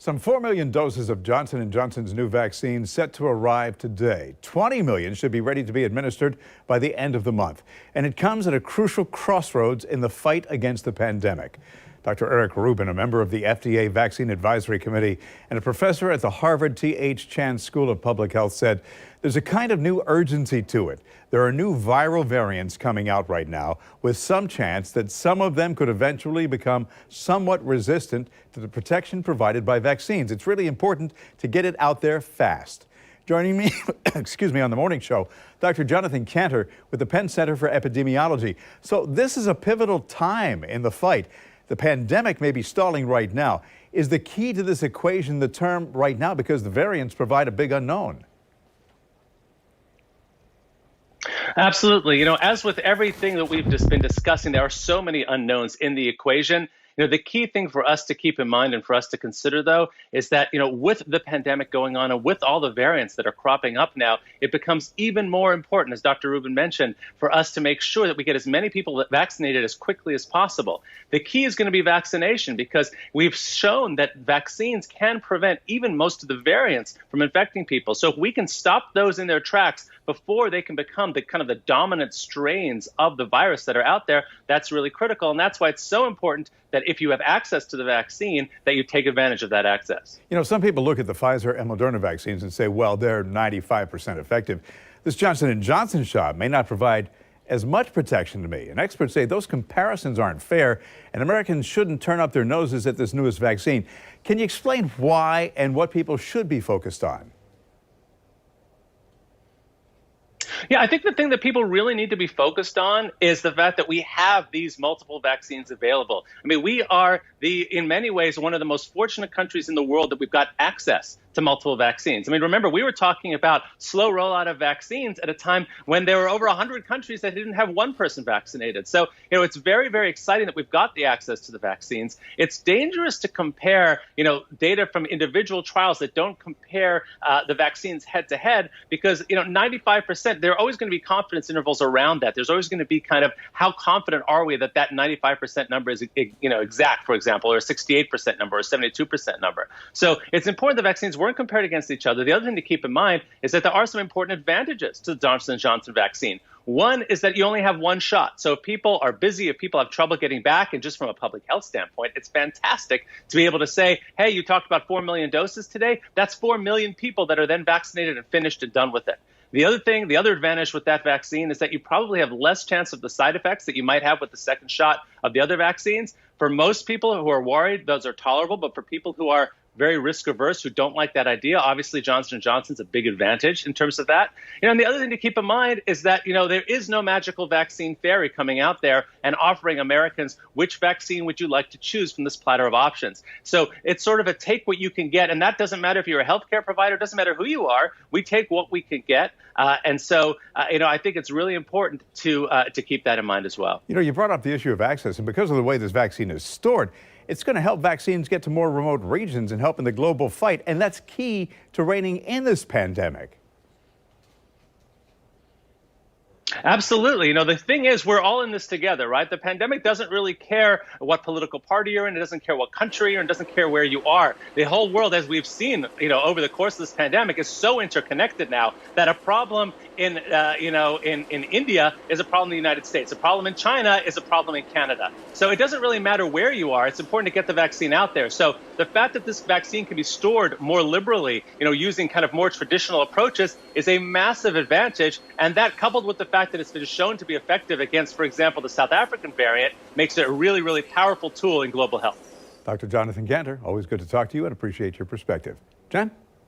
Some 4 million doses of Johnson & Johnson's new vaccine set to arrive today. 20 million should be ready to be administered by the end of the month. And it comes at a crucial crossroads in the fight against the pandemic. Dr. Eric Rubin, a member of the FDA Vaccine Advisory Committee and a professor at the Harvard T.H. Chan School of Public Health, said there's a kind of new urgency to it. There are new viral variants coming out right now, with some chance that some of them could eventually become somewhat resistant to the protection provided by vaccines. It's really important to get it out there fast. Joining me, on the morning show, Dr. Jonathan Kantor with the Penn Center for Epidemiology. So this is a pivotal time in the fight. The pandemic may be stalling right now. Is the key to this equation the term right now, because the variants provide a big unknown? Absolutely. As with everything that we've just been discussing, there are so many unknowns in the equation. The key thing for us to keep in mind and for us to consider, though, is that, with the pandemic going on and with all the variants that are cropping up now, it becomes even more important, as Dr. Rubin mentioned, for us to make sure that we get as many people vaccinated as quickly as possible. The key is going to be vaccination, because we've shown that vaccines can prevent even most of the variants from infecting people. So if we can stop those in their tracks before they can become the dominant strains of the virus that are out there, that's really critical. And that's why it's so important that if you have access to the vaccine, that you take advantage of that access. Some people look at the Pfizer and Moderna vaccines and say, well, they're 95% effective. This Johnson & Johnson shot may not provide as much protection to me. And experts say those comparisons aren't fair, and Americans shouldn't turn up their noses at this newest vaccine. Can you explain why and what people should be focused on? Yeah, I think the thing that people really need to be focused on is the fact that we have these multiple vaccines available. I mean, we are in many ways, one of the most fortunate countries in the world that we've got access to multiple vaccines. I mean, remember, we were talking about slow rollout of vaccines at a time when there were over 100 countries that didn't have one person vaccinated. So, it's very, very exciting that we've got the access to the vaccines. It's dangerous to compare, data from individual trials that don't compare the vaccines head to head, because, 95%, there are always going to be confidence intervals around that. There's always going to be kind of how confident are we that 95% number is, exact, for example, or a 68% number or a 72% number. So it's important the vaccines weren't compared against each other. The other thing to keep in mind is that there are some important advantages to the Johnson & Johnson vaccine. One is that you only have one shot. So if people are busy, if people have trouble getting back, and just from a public health standpoint, it's fantastic to be able to say, hey, you talked about 4 million doses today. That's 4 million people that are then vaccinated and finished and done with it. The other advantage with that vaccine is that you probably have less chance of the side effects that you might have with the second shot of the other vaccines. For most people who are worried, those are tolerable. But for people who are very risk averse, who don't like that idea, obviously Johnson & Johnson's a big advantage in terms of that. And the other thing to keep in mind is that, there is no magical vaccine fairy coming out there and offering Americans which vaccine would you like to choose from this platter of options. So it's sort of a take what you can get. And that doesn't matter if you're a healthcare provider, it doesn't matter who you are. We take what we can get. And so, I think it's really important to keep that in mind as well. You brought up the issue of access, and because of the way this vaccine is stored, it's going to help vaccines get to more remote regions and help in the global fight. And that's key to reining in this pandemic. Absolutely. The thing is, we're all in this together, right? The pandemic doesn't really care what political party you're in. It doesn't care what country you're in. It doesn't care where you are. The whole world, as we've seen, over the course of this pandemic, is so interconnected now that a problem in India is a problem in the United States. A problem in China is a problem in Canada. So it doesn't really matter where you are. It's important to get the vaccine out there. So the fact that this vaccine can be stored more liberally, using kind of more traditional approaches, is a massive advantage. And that, coupled with the fact that it's been shown to be effective against, for example, the South African variant, makes it a really, really powerful tool in global health. Dr. Jonathan Kantor, always good to talk to you and appreciate your perspective. Jen?